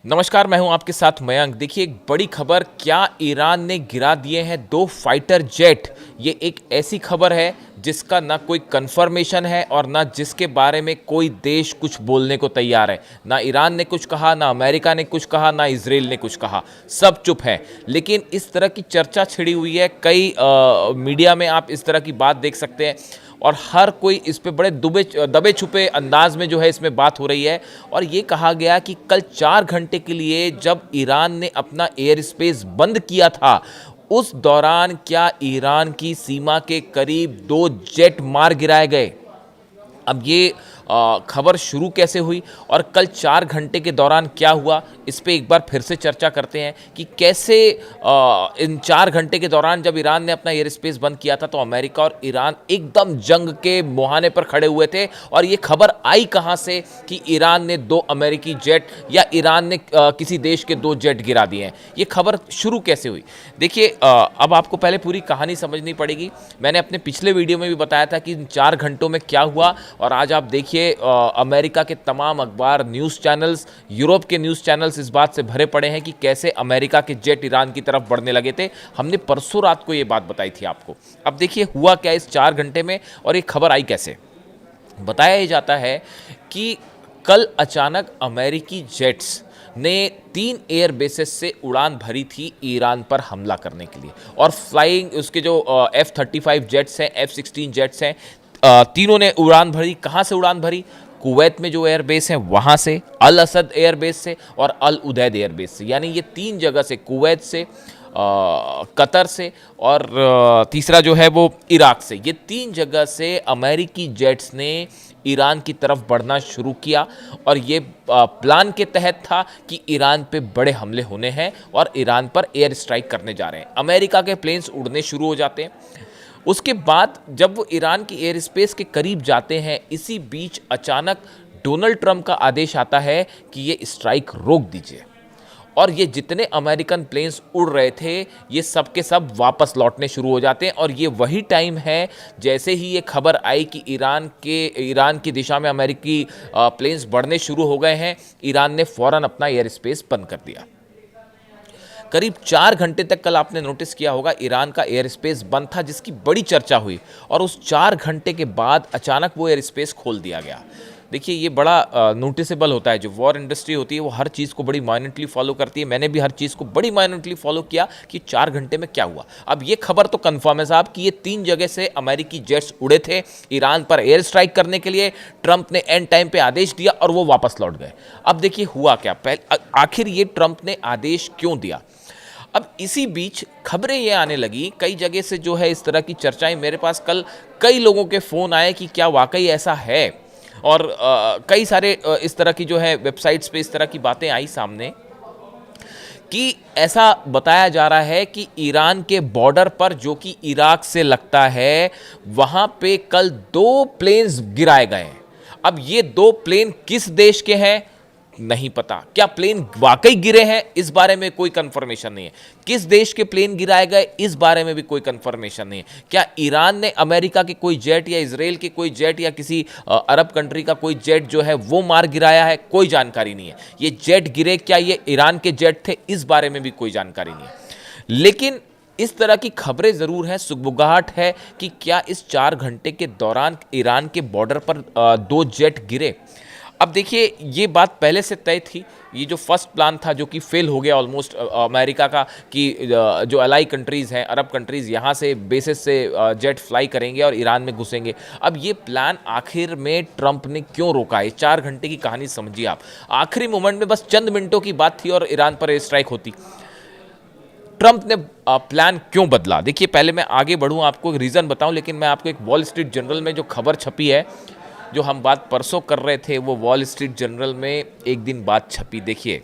नमस्कार, मैं हूं आपके साथ मयंक। देखिए, एक बड़ी खबर, क्या ईरान ने गिरा दिए हैं 2 फाइटर जेट। ये एक ऐसी खबर है जिसका ना कोई कंफर्मेशन है और ना जिसके बारे में कोई देश कुछ बोलने को तैयार है। ना ईरान ने कुछ कहा, ना अमेरिका ने कुछ कहा, ना इजराइल ने कुछ कहा, सब चुप है। लेकिन इस तरह की चर्चा छिड़ी हुई है, कई मीडिया में आप इस तरह की बात देख सकते हैं और हर कोई इस पे बड़े दबे छुपे अंदाज में जो है इसमें बात हो रही है। और ये कहा गया कि कल 4 घंटे के लिए जब ईरान ने अपना एयर स्पेस बंद किया था, उस दौरान क्या ईरान की सीमा के करीब 2 जेट मार गिराए गए। अब ये खबर शुरू कैसे हुई और कल 4 घंटे के दौरान क्या हुआ, इस पे एक बार फिर से चर्चा करते हैं कि कैसे इन 4 घंटे के दौरान जब ईरान ने अपना एयर स्पेस बंद किया था तो अमेरिका और ईरान एकदम जंग के मुहाने पर खड़े हुए थे। और ये खबर आई कहाँ से कि ईरान ने 2 अमेरिकी जेट या ईरान ने किसी देश के 2 जेट गिरा दिए हैं। ये खबर शुरू कैसे हुई? देखिए, अब आपको पहले पूरी कहानी समझनी पड़ेगी। मैंने अपने पिछले वीडियो में भी बताया था कि इन 4 घंटों में क्या हुआ और आज आप देखिए अमेरिका के तमाम अखबार, न्यूज़ चैनल्स, यूरोप के न्यूज़ चैनल्स इस बात से भरे पड़े हैं कि कैसे अमेरिका के जेट ईरान की तरफ बढ़ने लगे थे। हमने परसों रात को ये बात बताई थी आपको। अब देखिए हुआ क्या इस 4 घंटे में और ये खबर आई कैसे। बताया ये जाता है कि कल अचानक अमेरिकी जेट्स ने 3 एयर बेसेस से उड़ान भरी थी ईरान पर हमला करने के लिए। और फ्लाइंग उसके जो F-35 जेट्स हैं, F-16 जेट्स हैं, तीनों ने उड़ान भरी। कहाँ से उड़ान भरी? कुवैत में जो एयरबेस है वहाँ से, अल असद एयरबेस से और अल उदैद एयरबेस से। यानी ये 3 जगह से, कुवैत से, कतर से और तीसरा जो है वो इराक से, ये 3 जगह से अमेरिकी जेट्स ने ईरान की तरफ बढ़ना शुरू किया। और ये प्लान के तहत था कि ईरान पे बड़े हमले होने हैं और ईरान पर एयर स्ट्राइक करने जा रहे हैं। अमेरिका के प्लेन्स उड़ने शुरू हो जाते हैं। उसके बाद जब वो ईरान की एयर स्पेस के करीब जाते हैं, इसी बीच अचानक डोनाल्ड ट्रंप का आदेश आता है कि ये स्ट्राइक रोक दीजिए। और ये जितने अमेरिकन प्लेन्स उड़ रहे थे, ये सब के सब वापस लौटने शुरू हो जाते हैं। और ये वही टाइम है जैसे ही ये खबर आई कि ईरान की दिशा में अमेरिकी प्लेन्स बढ़ने शुरू हो गए हैं, ईरान ने फ़ौरन अपना एयर स्पेस बंद कर दिया। करीब 4 घंटे तक कल आपने नोटिस किया होगा ईरान का एयर स्पेस बंद था, जिसकी बड़ी चर्चा हुई। और उस 4 घंटे के बाद अचानक वो एयर स्पेस खोल दिया गया। देखिए, ये बड़ा नोटिसेबल होता है। जो वॉर इंडस्ट्री होती है वो हर चीज़ को बड़ी माइन्यूटली फॉलो करती है। मैंने भी हर चीज़ को बड़ी माइन्यूटली फॉलो किया कि 4 घंटे में क्या हुआ। अब ये खबर तो कंफर्म है साहब कि ये 3 जगह से अमेरिकी जेट्स उड़े थे ईरान पर एयर स्ट्राइक करने के लिए। ट्रंप ने एंड टाइम पे आदेश दिया और वो वापस लौट गए। अब देखिए हुआ क्या, आखिर ये ट्रंप ने आदेश क्यों दिया। अब इसी बीच खबरें ये आने लगी कई जगह से, जो है इस तरह की चर्चाएं। मेरे पास कल कई लोगों के फ़ोन आए कि क्या वाकई ऐसा है। और कई सारे इस तरह की जो है वेबसाइट्स पे इस तरह की बातें आई सामने कि ऐसा बताया जा रहा है कि ईरान के बॉर्डर पर, जो कि इराक से लगता है, वहाँ पे कल 2 प्लेन्स गिराए गए हैं। अब ये 2 प्लेन किस देश के हैं नहीं पता। क्या प्लेन वाकई गिरे हैं, इस बारे में कोई कंफर्मेशन नहीं है। किस देश के प्लेन गिराए गए, इस बारे में भी कोई कंफर्मेशन नहीं है। क्या ईरान ने अमेरिका के कोई जेट या इजराइल के कोई जेट या किसी अरब कंट्री का कोई जेट जो है वो मार गिराया है, कोई जानकारी नहीं है। ये जेट गिरे, क्या ये ईरान के जेट थे, इस बारे में भी कोई जानकारी नहीं है। लेकिन इस तरह की खबरें ज़रूर हैं, सुगबुगाहट है कि क्या इस 4 घंटे के दौरान ईरान के बॉर्डर पर 2 जेट गिरे। अब देखिए, ये बात पहले से तय थी। ये जो फर्स्ट प्लान था, जो कि फेल हो गया ऑलमोस्ट अमेरिका का, कि जो अलाई कंट्रीज़ हैं, अरब कंट्रीज़, यहाँ से बेसिस से जेट फ्लाई करेंगे और ईरान में घुसेंगे। अब ये प्लान आखिर में ट्रंप ने क्यों रोका है? 4 घंटे की कहानी समझिए आप। आखिरी मोमेंट में बस चंद मिनटों की बात थी और ईरान पर एयर स्ट्राइक होती। ट्रंप ने प्लान क्यों बदला? देखिए, पहले मैं आगे बढ़ूँ, आपको एक रीज़न बताऊँ, लेकिन मैं आपको एक वॉल स्ट्रीट जर्नल में जो खबर छपी है, जो हम बात परसों कर रहे थे, वो वॉल स्ट्रीट जर्नल में एक दिन बाद छपी। देखिए,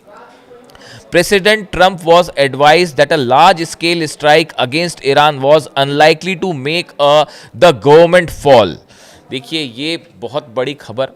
president Trump was advise that a large scale strike against Iran was unlikely to make the government fall. देखिए, ये बहुत बड़ी खबर।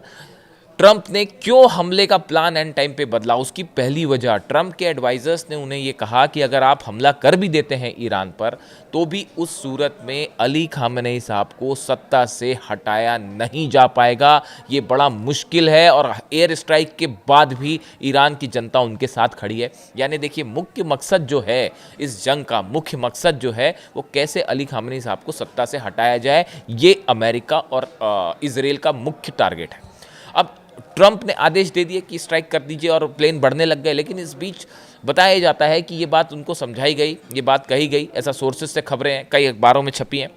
ट्रंप ने क्यों हमले का प्लान एंड टाइम पे बदला, उसकी पहली वजह, ट्रंप के एडवाइजर्स ने उन्हें ये कहा कि अगर आप हमला कर भी देते हैं ईरान पर तो भी उस सूरत में अली खामेनेई साहब को सत्ता से हटाया नहीं जा पाएगा, ये बड़ा मुश्किल है और एयर स्ट्राइक के बाद भी ईरान की जनता उनके साथ खड़ी है। यानी देखिए मुख्य मकसद जो है इस जंग का, मुख्य मकसद जो है वो कैसे अली खामेनेई साहब को सत्ता से हटाया जाए, ये अमेरिका और इजराइल का मुख्य टारगेट है। अब ट्रंप ने आदेश दे दिए कि स्ट्राइक कर दीजिए और प्लेन बढ़ने लग गए, लेकिन इस बीच बताया जाता है कि ये बात उनको समझाई गई, ये बात कही गई, ऐसा सोर्सेज से खबरें हैं, कई अखबारों में छपी हैं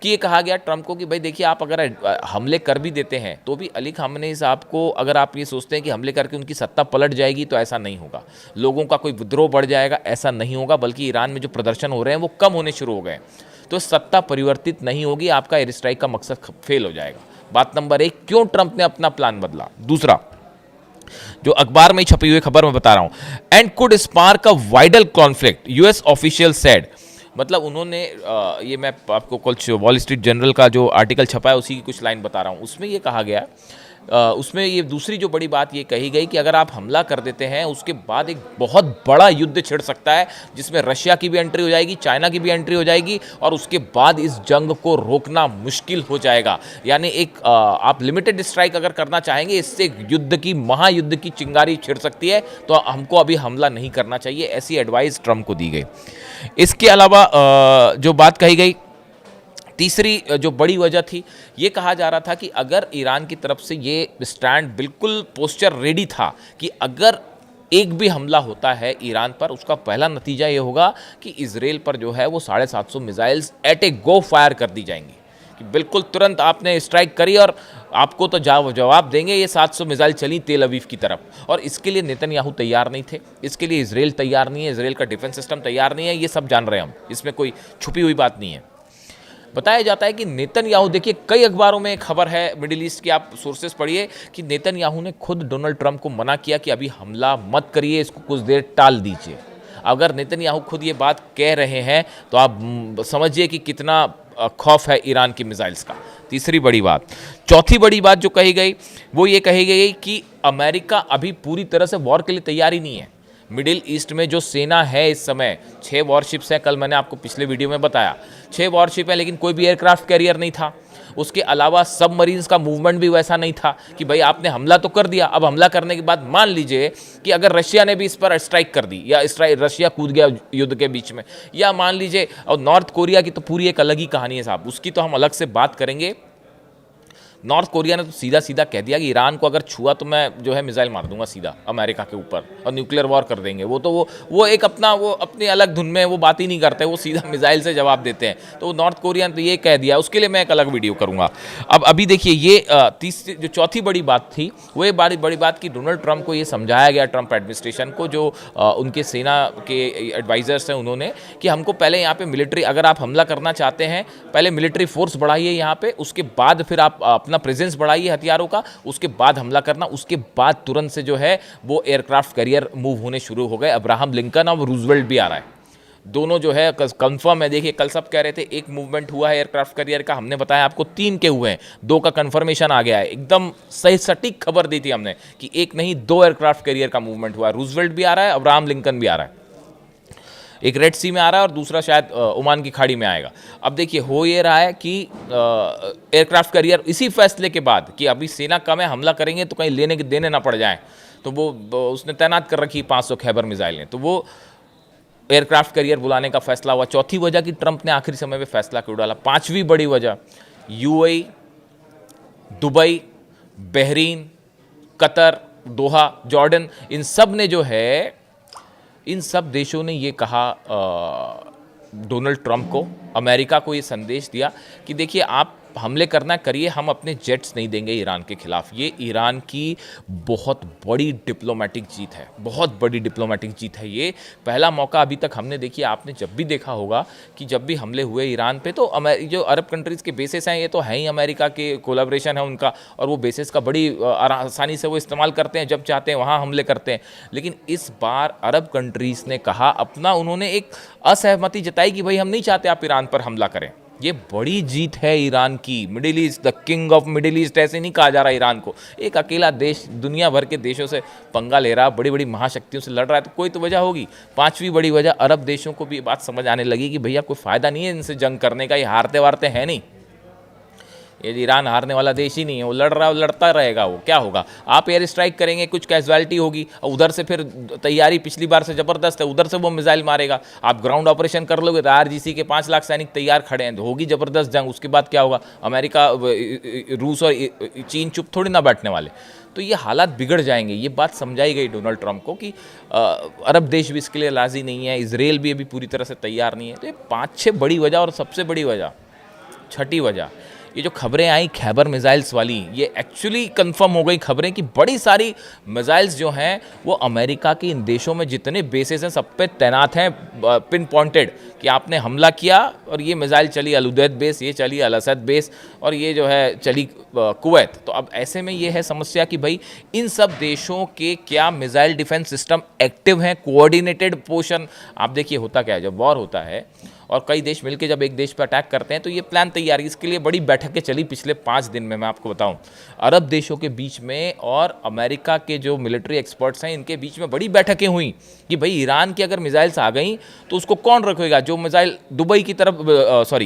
कि ये कहा गया ट्रंप को कि भाई देखिए आप अगर हमले कर भी देते हैं तो भी अली खामेनेई साहब को, अगर आप ये सोचते हैं कि हमले करके उनकी सत्ता पलट जाएगी तो ऐसा नहीं होगा, लोगों का कोई विद्रोह बढ़ जाएगा, ऐसा नहीं होगा, बल्कि ईरान में जो प्रदर्शन हो रहे हैं वो कम होने शुरू हो गए, तो सत्ता परिवर्तित नहीं होगी, आपका एयर स्ट्राइक का मकसद फेल हो जाएगा। बात नंबर एक, क्यों ट्रंप ने अपना प्लान बदला। दूसरा, जो अखबार में छपी हुई खबर मैं बता रहा हूं, and could spark a wider conflict, US official said, मतलब उन्होंने ये मैं आपको कुछ वॉल स्ट्रीट जर्नल का जो आर्टिकल छपा है उसी की कुछ लाइन बता रहा हूं, उसमें ये कहा गया, उसमें ये दूसरी जो बड़ी बात ये कही गई कि अगर आप हमला कर देते हैं उसके बाद एक बहुत बड़ा युद्ध छिड़ सकता है जिसमें रशिया की भी एंट्री हो जाएगी, चाइना की भी एंट्री हो जाएगी और उसके बाद इस जंग को रोकना मुश्किल हो जाएगा। यानी एक आप लिमिटेड स्ट्राइक अगर करना चाहेंगे, इससे युद्ध की, महायुद्ध की चिंगारी छिड़ सकती है, तो हमको अभी हमला नहीं करना चाहिए, ऐसी एडवाइस ट्रंप को दी गई। इसके अलावा जो बात कही गई, तीसरी जो बड़ी वजह थी, ये कहा जा रहा था कि अगर ईरान की तरफ से ये स्टैंड बिल्कुल पोस्चर रेडी था कि अगर एक भी हमला होता है ईरान पर, उसका पहला नतीजा ये होगा कि इजराइल पर जो है वो 750 मिसाइल्स एट ए गो फायर कर दी जाएंगी, कि बिल्कुल तुरंत आपने स्ट्राइक करी और आपको तो जवाब देंगे, ये 700 मिसाइल चली तेल अवीव की तरफ। और इसके लिए नेतन्याहू तैयार नहीं थे, इसके लिए इजराइल तैयार नहीं है, इजराइल का डिफेंस सिस्टम तैयार नहीं है, ये सब जान रहे हैं हम, इसमें कोई छुपी हुई बात नहीं है। बताया जाता है कि नेतन्याहू, देखिए कई अखबारों में खबर है मिडिल ईस्ट की, आप सोर्सेस पढ़िए, कि नेतन्याहू ने खुद डोनाल्ड ट्रंप को मना किया कि अभी हमला मत करिए, इसको कुछ देर टाल दीजिए। अगर नेतन्याहू खुद ये बात कह रहे हैं तो आप समझिए कि कितना खौफ है ईरान की मिसाइल्स का। तीसरी बड़ी बात, चौथी बड़ी बात जो कही गई वो ये कही गई कि अमेरिका अभी पूरी तरह से वॉर के लिए तैयार ही नहीं है। मिडिल ईस्ट में जो सेना है इस समय, 6 वॉरशिप्स हैं, कल मैंने आपको पिछले वीडियो में बताया 6 वॉरशिप है, लेकिन कोई भी एयरक्राफ्ट कैरियर नहीं था। उसके अलावा सबमरीन्स का मूवमेंट भी वैसा नहीं था कि भाई आपने हमला तो कर दिया, अब हमला करने के बाद मान लीजिए कि अगर रशिया ने भी इस पर स्ट्राइक कर दी या रशिया कूद गया युद्ध के बीच में, या मान लीजिए, और नॉर्थ कोरिया की तो पूरी एक अलग ही कहानी है साहब, उसकी तो हम अलग से बात करेंगे। नॉर्थ कोरिया ने तो सीधा सीधा कह दिया कि ईरान को अगर छुआ तो मैं जो है मिसाइल मार दूंगा सीधा अमेरिका के ऊपर और न्यूक्लियर वॉर कर देंगे। वो तो वो एक अपना, वो अपनी अलग धुन में वो बात ही नहीं करते, वो सीधा मिसाइल से जवाब देते हैं। तो नॉर्थ कोरिया ने तो ये कह दिया, उसके लिए मैं एक अलग वीडियो करूंगा। अब अभी देखिए ये तीसरी जो चौथी बड़ी बात थी वो ये बड़ी बात कि डोनाल्ड ट्रंप को ये समझाया गया, ट्रंप एडमिनिस्ट्रेशन को, जो उनके सेना के एडवाइजर्स हैं उन्होंने, कि हमको पहले यहाँ पे मिलिट्री, अगर आप हमला करना चाहते हैं पहले मिलिट्री फोर्स बढ़ाइए यहाँ पे, उसके बाद फिर आप अपना प्रेजेंस बढ़ाइए हथियारों का, उसके बाद हमला करना। उसके बाद तुरंत से जो है वो एयरक्राफ्ट कैरियर मूव होने शुरू हो गए। अब्राहम लिंकन और रूजवेल्ट भी आ रहा है, दोनों जो है कंफर्म है। देखिए कल सब कह रहे थे एक मूवमेंट हुआ है एयरक्राफ्ट कैरियर का, हमने बताया आपको 3 के हुए हैं, 2 का कंफर्मेशन आ गया है। एकदम सही सटीक खबर दी थी हमने कि एक नहीं 2 एयरक्राफ्ट कैरियर का मूवमेंट हुआ है। रूजवेल्ट भी आ रहा है, अब्राहम लिंकन भी आ रहा है, एक रेड सी में आ रहा है और दूसरा शायद ओमान की खाड़ी में आएगा। अब देखिए हो ये रहा है कि एयरक्राफ्ट कैरियर, इसी फैसले के बाद कि अभी सेना कम है, हमला करेंगे तो कहीं लेने के देने ना पड़ जाए, तो वो उसने तैनात कर रखी 500 खैबर मिसाइलें, तो वो एयरक्राफ्ट कैरियर बुलाने का फैसला हुआ। चौथी वजह कि ट्रंप ने आखिरी समय में फैसला क्यों डाला। 5वीं बड़ी वजह, यूएई, दुबई, बहरीन, कतर, दोहा, जॉर्डन, इन सब ने जो है, इन सब देशों ने ये कहा डोनाल्ड ट्रंप को, अमेरिका को ये संदेश दिया कि देखिए आप हमले करना करिए, हम अपने जेट्स नहीं देंगे ईरान के खिलाफ। ये ईरान की बहुत बड़ी डिप्लोमेटिक जीत है, बहुत बड़ी डिप्लोमेटिक जीत है ये। पहला मौका अभी तक हमने, देखिए आपने जब भी देखा होगा कि जब भी हमले हुए ईरान पे, तो जो अरब कंट्रीज़ के बेसिस हैं ये तो है ही अमेरिका के, कोलैबोरेशन है उनका, और वो बेसिस का बड़ी आसानी से वो इस्तेमाल करते हैं, जब चाहते हैं वहाँ हमले करते हैं। लेकिन इस बार अरब कंट्रीज़ ने कहा अपना, उन्होंने एक असहमति जताई कि भाई हम नहीं चाहते आप ईरान पर हमला करें। ये बड़ी जीत है ईरान की। Middle east, the king of middle east ऐसे नहीं कहा जा रहा ईरान को। एक अकेला देश दुनिया भर के देशों से पंगा ले रहा, बड़ी बड़ी महाशक्तियों से लड़ रहा है, तो कोई तो वजह होगी। पांचवी बड़ी वजह, अरब देशों को भी ये बात समझ आने लगी कि भैया कोई फ़ायदा नहीं है इनसे जंग करने का, ये हारते वारते हैं नहीं। ये ईरान हारने वाला देश ही नहीं है, वो लड़ रहा है, वो लड़ता रहेगा। वो क्या होगा, आप एयर स्ट्राइक करेंगे, कुछ कैजुअलिटी होगी, उधर से फिर तैयारी पिछली बार से ज़बरदस्त है, उधर से वो मिसाइल मारेगा। आप ग्राउंड ऑपरेशन कर लोगे तो आरजीसी के 5 लाख सैनिक तैयार खड़े हैं, तो होगी ज़बरदस्त जंग। उसके बाद क्या होगा, अमेरिका, रूस और चीन चुप थोड़ी ना बैठने वाले। तो ये हालात बिगड़ जाएंगे। ये बात समझाई गई डोनाल्ड ट्रंप को कि अरब देश भी इसके लिए राज़ी नहीं है, इजराइल भी अभी पूरी तरह से तैयार नहीं है। तो ये 5-6 बड़ी वजह, और सबसे बड़ी वजह, छठी वजह, ये जो खबरें आई खैबर मिसाइल्स वाली, ये एक्चुअली कंफर्म हो गई खबरें कि बड़ी सारी मिसाइल्स जो हैं वो अमेरिका के इन देशों में जितने बेसेस हैं सब पे तैनात हैं, पिन पॉइंटेड, कि आपने हमला किया और ये मिसाइल चली अल उदैद बेस, ये चली अल असद बेस, और ये जो है चली कुवैत। तो अब ऐसे में ये है समस्या कि भाई इन सब देशों के क्या मिसाइल डिफेंस सिस्टम एक्टिव हैं, कोऑर्डिनेटेड पोर्शन। आप देखिए होता क्या है, जब वॉर होता है और कई देश मिलकर जब एक देश पर अटैक करते हैं तो ये प्लान तैयार है। इसके लिए बड़ी बैठकें चली पिछले 5 दिन में। मैं आपको बताऊं, अरब देशों के बीच में और अमेरिका के जो मिलिट्री एक्सपर्ट्स हैं इनके बीच में बड़ी बैठकें हुई कि भाई ईरान की अगर मिसाइल्स आ गई तो उसको कौन रखेगा। जो मिसाइल दुबई की तरफ,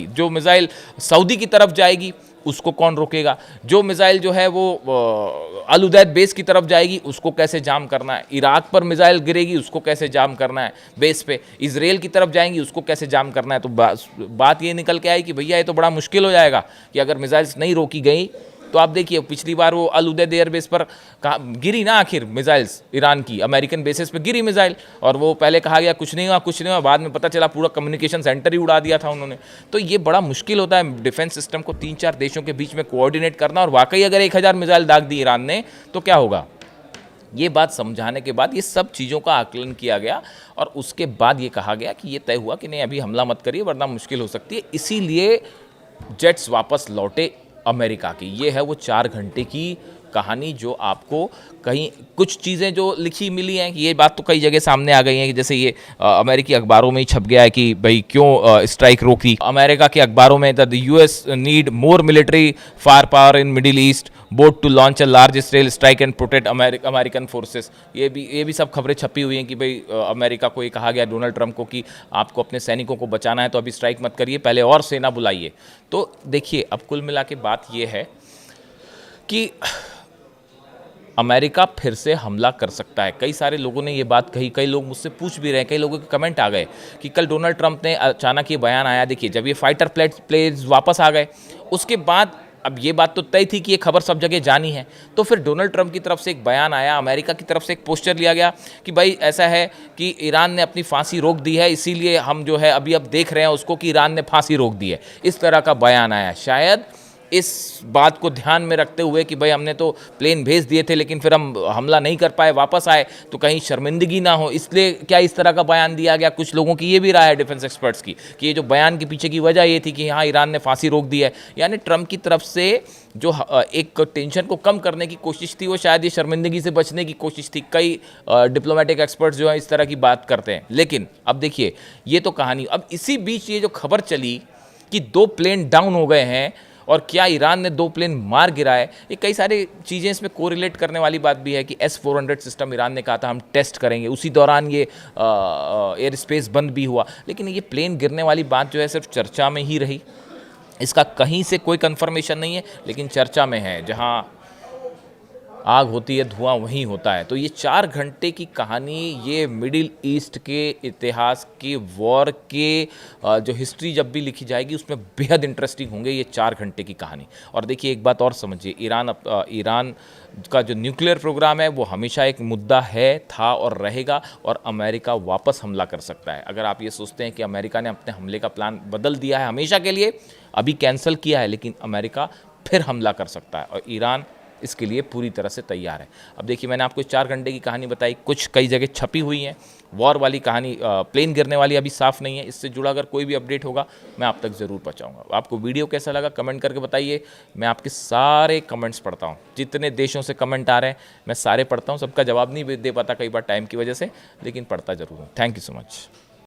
जो मिसाइल सऊदी की तरफ जाएगी उसको कौन रोकेगा। जो मिसाइल जो है वो अल उदैद बेस की तरफ जाएगी उसको कैसे जाम करना है। इराक पर मिसाइल गिरेगी उसको कैसे जाम करना है बेस पे। इजराइल की तरफ जाएंगी उसको कैसे जाम करना है। तो बात ये निकल के आई कि भैया ये तो बड़ा मुश्किल हो जाएगा कि अगर मिसाइल्स नहीं रोकी गई तो आप देखिए पिछली बार वो अल उदैद एयरबेस पर गिरी ना आखिर मिसाइल्स, ईरान की अमेरिकन बेसिस पे गिरी मिसाइल, और वो पहले कहा गया कुछ नहीं हुआ कुछ नहीं हुआ, बाद में पता चला पूरा कम्युनिकेशन सेंटर ही उड़ा दिया था उन्होंने। तो ये बड़ा मुश्किल होता है डिफेंस सिस्टम को 3-4 देशों के बीच में कोऑर्डिनेट करना। और वाकई अगर 1000 मिसाइल दाग दी ईरान ने तो क्या होगा। ये बात समझाने के बाद ये सब चीज़ों का आकलन किया गया और उसके बाद ये कहा गया कि ये तय हुआ कि नहीं अभी हमला मत करिए वरना मुश्किल हो सकती है। इसीलिए जेट्स वापस लौटे अमेरिका की। ये है वो 4 घंटे की कहानी जो आपको कहीं कुछ चीज़ें जो लिखी मिली हैं कि ये बात तो कई जगह सामने आ गई हैं कि जैसे ये अमेरिकी अखबारों में ही छप गया है कि भाई क्यों स्ट्राइक रोकी। अमेरिका के अखबारों में the US need more military fire power in Middle East, both to launch a large scale strike and protect American forces. ये भी सब खबरें छपी हुई हैं कि भाई अमेरिका को ये कहा गया डोनाल्ड ट्रंप को कि आपको अपने सैनिकों को बचाना है तो अभी स्ट्राइक मत करिए, पहले और सेना बुलाइए। तो देखिए अब कुल मिला के बात ये है कि अमेरिका फिर से हमला कर सकता है। कई सारे लोगों ने ये बात कही, कई लोग मुझसे पूछ भी रहे हैं, कई लोगों के कमेंट आ गए कि कल डोनाल्ड ट्रंप ने अचानक ये बयान आया। देखिए जब ये फाइटर प्लेन्स वापस आ गए उसके बाद अब ये बात तो तय थी कि ये खबर सब जगह जानी है, तो फिर डोनाल्ड ट्रंप की तरफ से एक बयान आया, अमेरिका की तरफ से एक पोस्टर लिया गया कि भाई ऐसा है कि ईरान ने अपनी फांसी रोक दी है, इसीलिए हम जो है अभी अब देख रहे हैं उसको कि ईरान ने फांसी रोक दी है। इस तरह का बयान आया। शायद इस बात को ध्यान में रखते हुए कि भाई हमने तो प्लेन भेज दिए थे लेकिन फिर हम हमला नहीं कर पाए, वापस आए तो कहीं शर्मिंदगी ना हो, इसलिए क्या इस तरह का बयान दिया गया। कुछ लोगों की ये भी राय है डिफेंस एक्सपर्ट्स की कि ये जो बयान के पीछे की वजह ये थी कि हाँ ईरान ने फांसी रोक दी है, यानी ट्रंप की तरफ से जो एक टेंशन को कम करने की कोशिश थी वो शायद ये शर्मिंदगी से बचने की कोशिश थी। कई डिप्लोमेटिक एक्सपर्ट्स जो हैं इस तरह की बात करते हैं। लेकिन अब देखिए ये तो कहानी, अब इसी बीच ये जो खबर चली कि 2 प्लेन डाउन हो गए हैं और क्या ईरान ने 2 प्लेन मार गिराए, ये कई सारी चीज़ें इसमें कोरिलेट करने वाली बात भी है कि S-400 सिस्टम ईरान ने कहा था हम टेस्ट करेंगे, उसी दौरान ये एयर स्पेस बंद भी हुआ। लेकिन ये प्लेन गिरने वाली बात जो है सिर्फ चर्चा में ही रही, इसका कहीं से कोई कंफर्मेशन नहीं है, लेकिन चर्चा में है। जहाँ आग होती है धुआं वहीं होता है। तो ये 4 घंटे की कहानी, ये मिडिल ईस्ट के इतिहास के वॉर के जो हिस्ट्री जब भी लिखी जाएगी उसमें बेहद इंटरेस्टिंग होंगे ये 4 घंटे की कहानी। और देखिए एक बात और समझिए, ईरान का जो न्यूक्लियर प्रोग्राम है वो हमेशा एक मुद्दा है, था और रहेगा, और अमेरिका वापस हमला कर सकता है। अगर आप ये सोचते हैं कि अमेरिका ने अपने हमले का प्लान बदल दिया है हमेशा के लिए, अभी कैंसिल किया है, लेकिन अमेरिका फिर हमला कर सकता है और ईरान इसके लिए पूरी तरह से तैयार है। अब देखिए मैंने आपको 4 घंटे की कहानी बताई, कुछ कई जगह छपी हुई हैं। वॉर वाली कहानी, प्लेन गिरने वाली अभी साफ़ नहीं है। इससे जुड़ा अगर कोई भी अपडेट होगा मैं आप तक ज़रूर पहुंचाऊंगा। आपको वीडियो कैसा लगा कमेंट करके बताइए। मैं आपके सारे कमेंट्स पढ़ता हूँ, जितने देशों से कमेंट आ रहे हैं मैं सारे पढ़ता हूँ। सबका जवाब नहीं दे पाता कई बार टाइम की वजह से, लेकिन पढ़ता ज़रूर हूँ। Thank you so much.